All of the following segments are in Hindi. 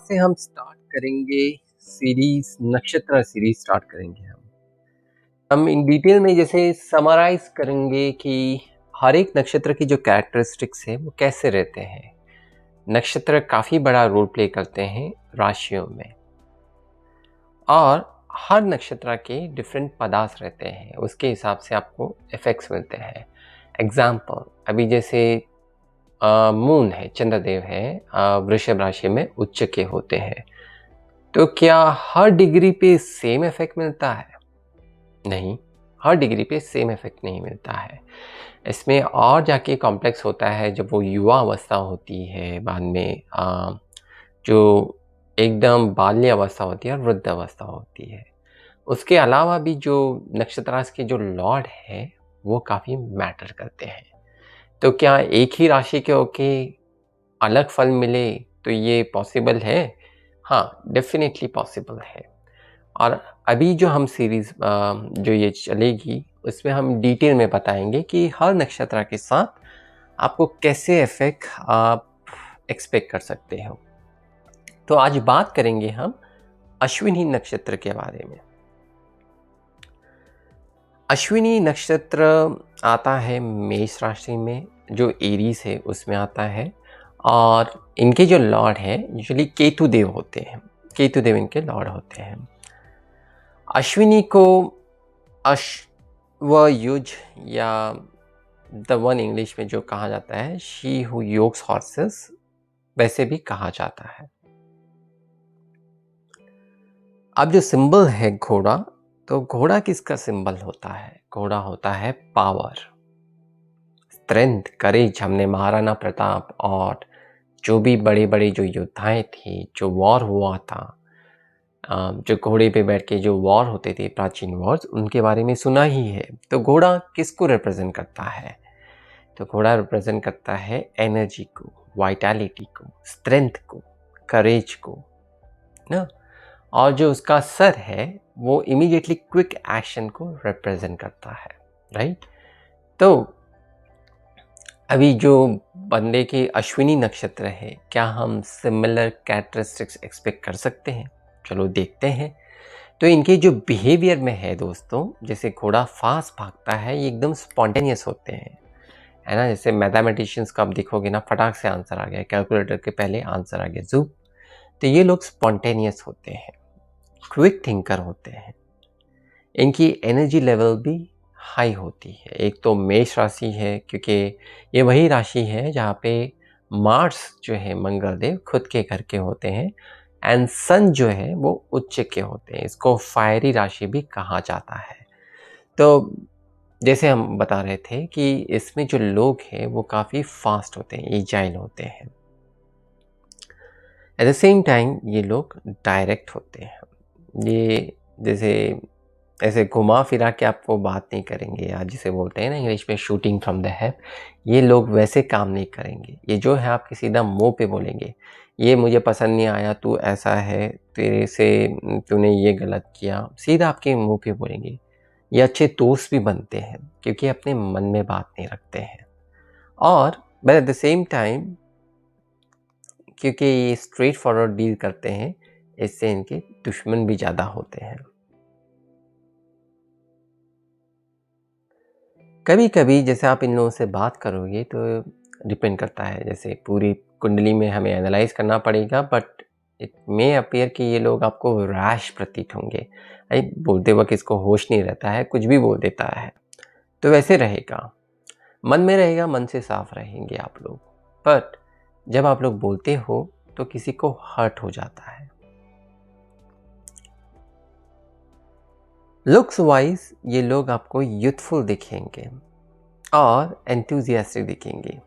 से हम स्टार्ट करेंगे सीरीज नक्षत्र सीरीज स्टार्ट करेंगे हम इन डिटेल में जैसे समराइज करेंगे कि हर एक नक्षत्र की जो कैरेक्टरिस्टिक्स है वो कैसे रहते हैं। नक्षत्र काफ़ी बड़ा रोल प्ले करते हैं राशियों में, और हर नक्षत्र के डिफरेंट पदार्थ रहते हैं, उसके हिसाब से आपको इफेक्ट्स मिलते हैं। एग्जाम्पल, अभी जैसे मून है, चंद्रदेव है, वृषभ राशि में उच्च के होते हैं, तो क्या हर डिग्री पे सेम इफेक्ट मिलता है? नहीं, हर डिग्री पे सेम इफेक्ट नहीं मिलता है। इसमें और जाके कॉम्प्लेक्स होता है जब वो युवा अवस्था होती है, बाद में जो एकदम बाल्य अवस्था होती है और वृद्ध अवस्था होती है। उसके अलावा भी जो नक्षत्रांश के जो लॉर्ड हैं वो काफ़ी मैटर करते हैं। तो क्या एक ही राशि के होके अलग फल मिले तो ये पॉसिबल है? हाँ, डेफिनेटली पॉसिबल है। और अभी जो हम सीरीज़ जो ये चलेगी उसमें हम डिटेल में बताएंगे कि हर नक्षत्र के साथ आपको कैसे इफेक्ट आप एक्सपेक्ट कर सकते हो। तो आज बात करेंगे हम अश्विनी नक्षत्र के बारे में। अश्विनी नक्षत्र आता है मेष राशि में, जो एरीज है उसमें आता है, और इनके जो लॉर्ड हैं यूजुअली केतु देव होते हैं। केतु देव इनके लॉर्ड होते हैं। अश्विनी को अश्वयुज या द वन इंग्लिश में जो कहा जाता है, शी हु योक्स हॉर्सेस, वैसे भी कहा जाता है। अब जो सिंबल है घोड़ा, तो घोड़ा किसका सिंबल होता है? घोड़ा होता है पावर, स्ट्रेंथ, करेज। हमने महाराणा प्रताप और जो भी बड़े बड़े जो योद्धाएं थे, जो वॉर हुआ था, जो घोड़े पे बैठ के जो वॉर होते थे, प्राचीन वॉर्स, उनके बारे में सुना ही है। तो घोड़ा किसको रिप्रेजेंट करता है? तो घोड़ा रिप्रेजेंट करता है एनर्जी को, वाइटैलिटी को, स्ट्रेंथ को, करेज को ना। और जो उसका सर है वो इमीडिएटली क्विक एक्शन को रिप्रेजेंट करता है, राइट। तो अभी जो बंदे के अश्विनी नक्षत्र है, क्या हम सिमिलर कैरेक्टरिस्टिक्स एक्सपेक्ट कर सकते हैं? चलो देखते हैं। तो इनके जो बिहेवियर में है दोस्तों, जैसे घोड़ा फास्ट भागता है, ये एकदम स्पॉन्टेनियस होते हैं, है ना। जैसे मैथमेटिशियंस का आप देखोगे ना, फटाक से आंसर आ गया, कैलकुलेटर के पहले आंसर आ गया, ज़ूप। तो ये लोग स्पॉन्टेनियस होते हैं, क्विक थिंकर होते हैं। इनकी एनर्जी लेवल भी हाई होती है। एक तो मेष राशि है, क्योंकि ये वही राशि है जहाँ पे मार्स जो है, मंगल देव, खुद के घर के होते हैं, एंड सन जो है वो उच्च के होते हैं। इसको फायरी राशि भी कहा जाता है। तो जैसे हम बता रहे थे कि इसमें जो लोग हैं वो काफ़ी फास्ट होते हैं, एजाइल होते हैं। एट द सेम टाइम ये लोग डायरेक्ट होते हैं। ये जैसे ऐसे घुमा फिरा के आपको बात नहीं करेंगे, या जिसे बोलते हैं ना इंग्लिश में शूटिंग फ्रॉम द हिप, ये लोग वैसे काम नहीं करेंगे। ये जो है आपके सीधा मुंह पे बोलेंगे, ये मुझे पसंद नहीं आया, तू ऐसा है, तेरे से तूने ये गलत किया, सीधा आपके मुंह पे बोलेंगे। ये अच्छे दोस्त भी बनते हैं क्योंकि अपने मन में बात नहीं रखते हैं, और but at the same time क्योंकि ये स्ट्रेट फॉरवर्ड डील करते हैं, इससे इनके दुश्मन भी ज़्यादा होते हैं। कभी कभी जैसे आप इन लोगों से बात करोगे तो डिपेंड करता है, जैसे पूरी कुंडली में हमें एनालाइज करना पड़ेगा, बट इट मे अपीयर कि ये लोग आपको रैश प्रतीत होंगे। बोलते वक्त इसको होश नहीं रहता है, कुछ भी बोल देता है। तो वैसे रहेगा, मन में रहेगा, मन से साफ रहेंगे आप लोग, बट जब आप लोग बोलते हो तो किसी को हर्ट हो जाता है। लुक्स वाइज ये लोग आपको यूथफुल दिखेंगे और एंथुजियास्टिक दिखेंगे।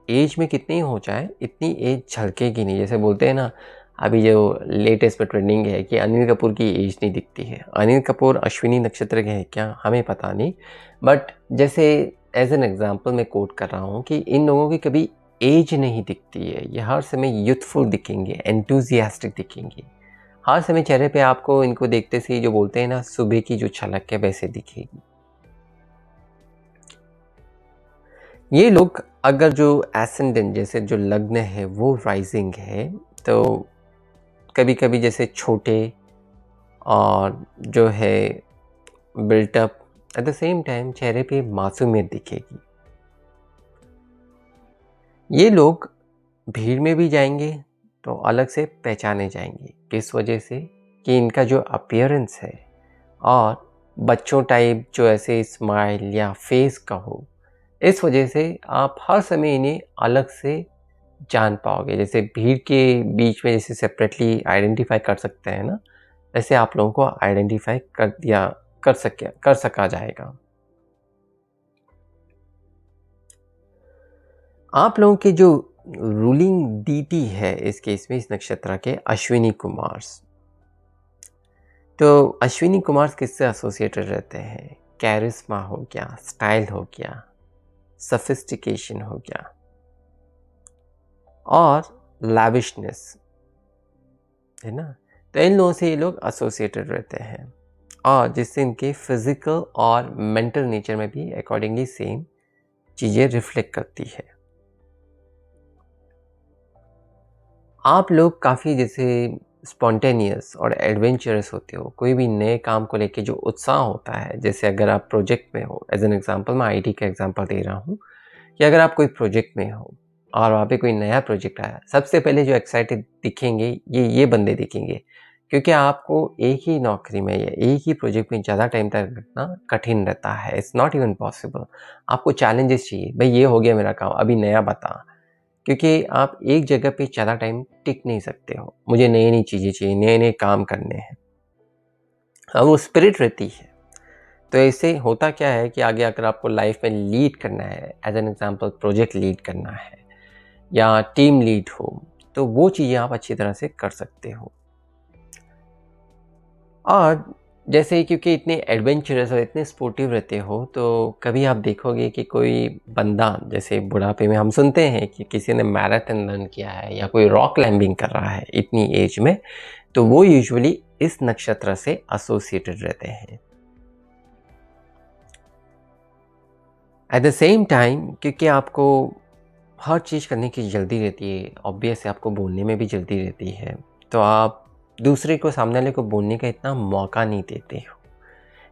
एज में कितनी हो जाए, इतनी एज झलकेगी नहीं। जैसे बोलते हैं ना, अभी जो लेटेस्ट में ट्रेंडिंग है कि अनिल कपूर की एज नहीं दिखती है। अनिल कपूर अश्विनी नक्षत्र के हैं क्या, हमें पता नहीं, बट जैसे एज एन एग्जांपल मैं कोट कर रहा हूँ कि इन लोगों की कभी एज नहीं दिखती है। ये हर समय यूथफुल दिखेंगे, एंथुजियास्टिक दिखेंगे। हर समय चेहरे पे आपको इनको देखते से जो बोलते हैं ना, सुबह की जो झलक है वैसे दिखेगी। ये लोग अगर जो एसेंडेंट जैसे जो लग्न है वो राइजिंग है, तो कभी-कभी जैसे छोटे और जो है built up, at the same time चेहरे पे मासूमियत दिखेगी। ये लोग भीड़ में भी जाएंगे तो अलग से पहचाने जाएंगे, किस वजह से कि इनका जो अपीयरेंस है और बच्चों टाइप जो ऐसे स्माइल या फेस का हो, इस वजह से आप हर समय इन्हें अलग से जान पाओगे। जैसे भीड़ के बीच में जैसे सेपरेटली आइडेंटिफाई कर सकते हैं ना, वैसे आप लोगों को आइडेंटिफाई कर सका जाएगा। आप लोगों के जो रूलिंग डीटी है इस केस में, इस नक्षत्र के अश्विनी कुमार्स, तो अश्विनी कुमार किससे एसोसिएटेड रहते हैं? कैरिस्मा हो गया, स्टाइल हो गया, सफिस्टिकेशन हो गया और लैविशनेस, है ना? तो इन लोगों से ये लोग एसोसिएटेड रहते हैं और जिससे इनके फिजिकल और मेंटल नेचर में भी अकॉर्डिंगली सेम चीज़ें रिफ्लेक्ट करती है। आप लोग काफ़ी जैसे स्पॉन्टेनियस और एडवेंचरस होते हो। कोई भी नए काम को लेके जो उत्साह होता है, जैसे अगर आप प्रोजेक्ट में हो, एज एन एग्जांपल मैं आईटी का एग्जांपल दे रहा हूँ, कि अगर आप कोई प्रोजेक्ट में हो और वहाँ पे कोई नया प्रोजेक्ट आया, सबसे पहले जो एक्साइटेड दिखेंगे ये बंदे दिखेंगे, क्योंकि आपको एक ही नौकरी में या एक ही प्रोजेक्ट में ज़्यादा टाइम तक रखना कठिन रहता है। It's not even possible. आपको चैलेंजेस चाहिए, भाई ये हो गया मेरा काम, अभी नया बता, क्योंकि आप एक जगह पे ज़्यादा टाइम टिक नहीं सकते हो। मुझे नई-नई चीज़ें चाहिए, नए-नए काम करने हैं। हाँ, वो स्पिरिट रहती है। तो इससे होता क्या है कि आगे अगर आपको लाइफ में लीड करना है, as an example project lead करना है या टीम लीड हो, तो वो चीज़ें आप अच्छी तरह से कर सकते हो। और जैसे क्योंकि इतने एडवेंचरस और इतने स्पोर्टिव रहते हो, तो कभी आप देखोगे कि कोई बंदा जैसे बुढ़ापे में हम सुनते हैं कि किसी ने मैराथन रन किया है या कोई रॉक क्लाइंबिंग कर रहा है इतनी एज में, तो वो यूजुअली इस नक्षत्र से एसोसिएटेड रहते हैं। एट द सेम टाइम क्योंकि आपको हर चीज़ करने की जल्दी रहती है, ऑब्वियस है आपको बोलने में भी जल्दी रहती है, तो आप दूसरे को, सामने वाले को बोलने का इतना मौका नहीं देते हो।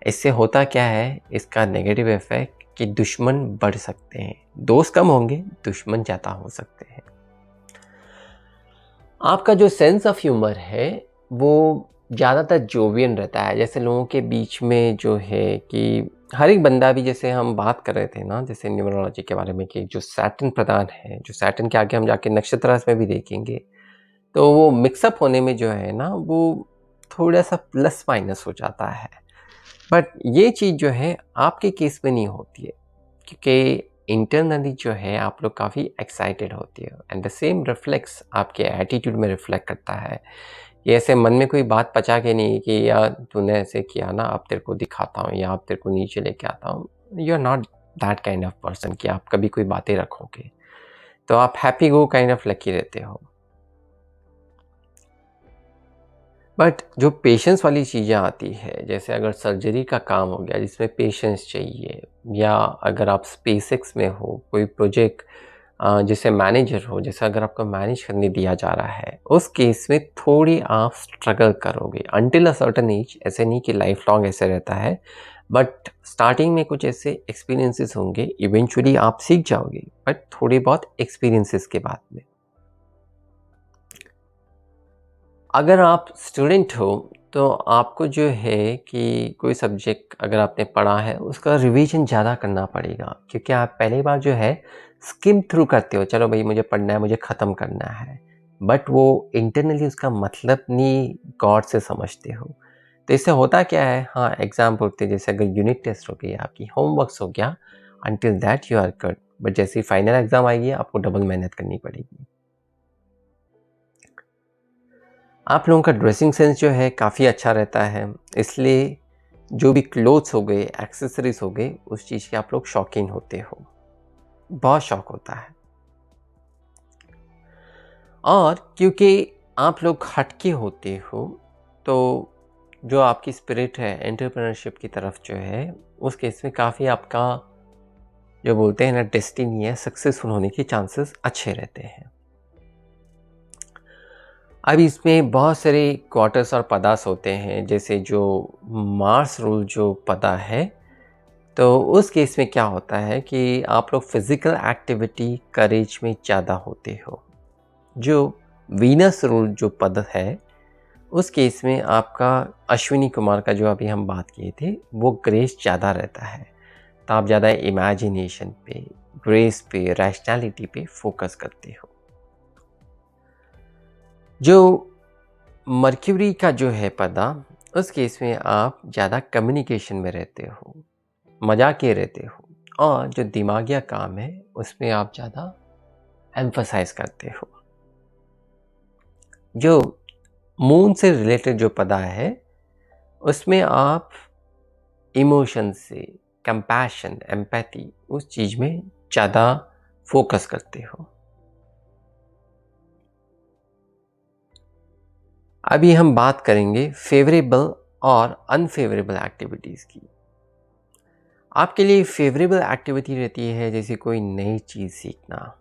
इससे होता क्या है, इसका नेगेटिव इफ़ेक्ट कि दुश्मन बढ़ सकते हैं। दोस्त कम होंगे, दुश्मन ज़्यादा हो सकते हैं। आपका जो सेंस ऑफ ह्यूमर है, वो ज़्यादातर जोवियन रहता है। जैसे लोगों के बीच में जो है कि हर एक बंदा भी, जैसे हम बात कर रहे थे ना, जैसे न्यूमरोलॉजी के बारे में कि जो सैटर्न प्रधान है, जो सैटर्न के आगे हम जाके नक्षत्र राशि में भी देखेंगे, तो वो मिक्सअप होने में जो है ना, वो थोड़ा-सा प्लस माइनस हो जाता है। बट ये चीज़ जो है आपके केस में नहीं होती है, क्योंकि इंटरनली जो है आप लोग काफ़ी एक्साइटेड होती है एंड द सेम रिफ्लेक्स आपके एटीट्यूड में रिफ्लेक्ट करता है। ये ऐसे मन में कोई बात पचा के नहीं कि यार तूने ऐसे किया ना, अब तेरे को दिखाता हूँ या अब तेरे को नीचे लेके आता हूँ। You are not that kind of person कि आप कभी कोई बातें रखोगे। तो आप happy go kind of lucky रहते हो। बट जो पेशेंस वाली चीज़ें आती है, जैसे अगर सर्जरी का काम हो गया जिसमें पेशेंस चाहिए, या अगर आप स्पेसएक्स में हो, कोई प्रोजेक्ट जैसे मैनेजर हो, जैसे अगर आपको मैनेज करने दिया जा रहा है, उस केस में थोड़ी आप स्ट्रगल करोगे अंटिल अ सर्टेन एज। ऐसे नहीं कि लाइफ लॉन्ग ऐसे रहता है, बट स्टार्टिंग में कुछ ऐसे एक्सपीरियंसेस होंगे, इवेंचुअली आप सीख जाओगे, बट थोड़ी बहुत एक्सपीरियंसेस के बाद में। अगर आप स्टूडेंट हो, तो आपको जो है कि कोई सब्जेक्ट अगर आपने पढ़ा है, उसका रिवीजन ज़्यादा करना पड़ेगा, क्योंकि आप पहली बार जो है स्किम थ्रू करते हो, चलो भई मुझे पढ़ना है, मुझे ख़त्म करना है। बट वो इंटरनली उसका मतलब नहीं गौर से समझते हो। तो इससे होता क्या है, हाँ, एग्ज़ाम बोलते हैं, जैसे अगर यूनिट टेस्ट हो गई, आपकी होमवर्क्स हो गया, until that you are good. But जैसे ही फाइनल एग्ज़ाम आएगी, आपको डबल मेहनत करनी पड़ेगी। आप लोगों का ड्रेसिंग सेंस जो है काफ़ी अच्छा रहता है, इसलिए जो भी क्लोथ्स हो गए, एक्सेसरीज़ हो गए, उस चीज़ के आप लोग शौकीन होते हो। बहुत शौक होता है। और क्योंकि आप लोग हटके होते हो, तो जो आपकी स्पिरिट है एंटरप्रेन्योरशिप की तरफ जो है, उस केस में काफ़ी आपका जो बोलते हैं ना डेस्टिनी है, सक्सेसफुल होने के चांसेस अच्छे रहते हैं। अब इसमें बहुत सारे क्वार्टर्स और पदास होते हैं, जैसे जो मार्स रूल जो पदा है, तो उस केस में क्या होता है कि आप लोग फिजिकल एक्टिविटी करेज में ज़्यादा होते हो। जो वीनस रूल जो पद है, उस केस में आपका अश्विनी कुमार का जो अभी हम बात किए थे, वो ग्रेस ज़्यादा रहता है। तो आप ज़्यादा इमेजिनेशन पे, ग्रेस पे, रैशनैलिटी पे फोकस करते हो। जो मर्क्यूरी का जो है पदा, उस केस में आप ज़्यादा कम्युनिकेशन में रहते हो, मजाकिये रहते हो, और जो दिमागिया काम है उसमें आप ज़्यादा एम्फसाइज करते हो। जो मून से रिलेटेड जो पदा है, उसमें आप इमोशन से, कंपैशन, एम्पैथी, उस चीज़ में ज़्यादा फोकस करते हो। अभी हम बात करेंगे फेवरेबल और अनफेवरेबल एक्टिविटीज़ की। आपके लिए फेवरेबल एक्टिविटी रहती है जैसे कोई नई चीज़ सीखना,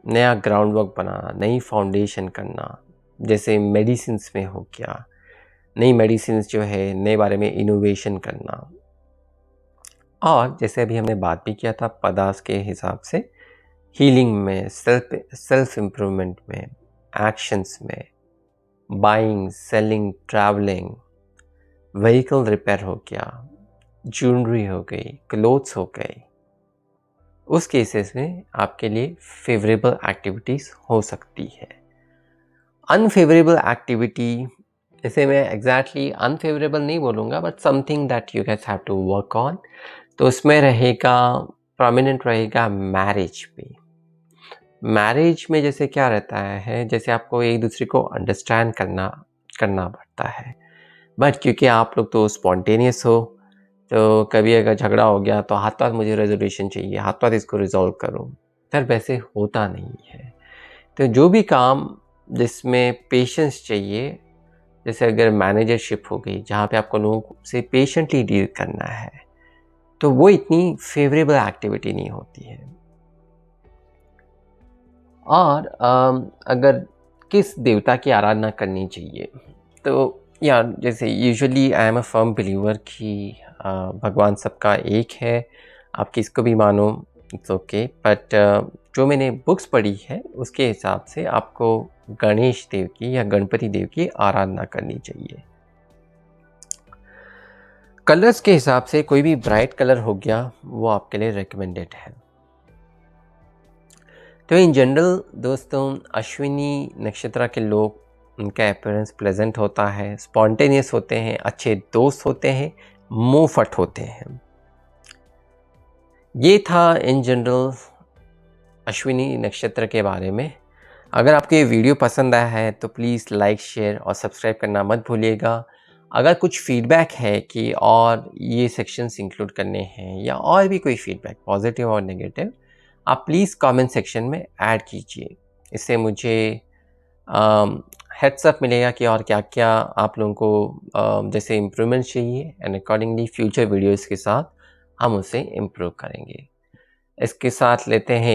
नया ग्राउंड वर्क बनाना, नई फाउंडेशन करना, जैसे मेडिसिन्स में हो गया, नई मेडिसिन्स जो है नए बारे में इनोवेशन करना। और जैसे अभी हमने बात भी किया था पदार्थ के हिसाब से, हीलिंग में, सेल्फ इम्प्रूवमेंट में, एक्शंस में, buying, selling, travelling, vehicle repair हो गया, ज्वेलरी हो गई, क्लोथ्स हो गए, उस केसेस में आपके लिए फेवरेबल एक्टिविटीज़ हो सकती है। अनफेवरेबल एक्टिविटी, जैसे मैं एग्जैक्टली अनफेवरेबल नहीं बोलूँगा, but something that you guys have to work on, तो उसमें रहेगा, प्रोमिनेंट रहेगा मैरिज पे। मैरिज में जैसे क्या रहता है, जैसे आपको एक दूसरे को अंडरस्टैंड करना पड़ता है, बट क्योंकि आप लोग तो स्पॉन्टेनियस हो, तो कभी अगर झगड़ा हो गया तो हाथ मुझे रेजोल्यूशन चाहिए, हाथ इसको रिजॉल्व करो, फिर वैसे होता नहीं है। तो जो भी काम जिसमें पेशेंस चाहिए, जैसे अगर मैनेजरशिप हो गई जहाँ पे आपको लोगों से पेशेंटली डील करना है, तो वो इतनी फेवरेबल एक्टिविटी नहीं होती है। और अगर किस देवता की आराधना करनी चाहिए, तो यार जैसे usually I am a firm believer कि भगवान सबका एक है, आप किसको भी मानो, इट्स ओके, बट जो मैंने बुक्स पढ़ी है उसके हिसाब से आपको गणेश देव की या गणपति देव की आराधना करनी चाहिए। कलर्स के हिसाब से कोई भी ब्राइट कलर हो गया वो आपके लिए रिकमेंडेड है। तो इन जनरल दोस्तों, अश्विनी नक्षत्र के लोग, उनका अपीयरेंस प्लेजेंट होता है, स्पॉन्टेनियस होते हैं, अच्छे दोस्त होते हैं, मुंहफट होते हैं। ये था इन जनरल अश्विनी नक्षत्र के बारे में। अगर आपको ये वीडियो पसंद आया है तो प्लीज़ लाइक, शेयर और सब्सक्राइब करना मत भूलिएगा। अगर कुछ फीडबैक है कि और ये सेक्शंस इंक्लूड करने हैं या और भी कोई फीडबैक पॉजिटिव और नेगेटिव, आप प्लीज़ कमेंट सेक्शन में ऐड कीजिए। इससे मुझे हेड्स अप मिलेगा कि और क्या-क्या आप लोगों को जैसे इम्प्रूवमेंट चाहिए, एंड अकॉर्डिंगली फ्यूचर वीडियोज़ के साथ हम उसे इम्प्रूव करेंगे। इसके साथ लेते हैं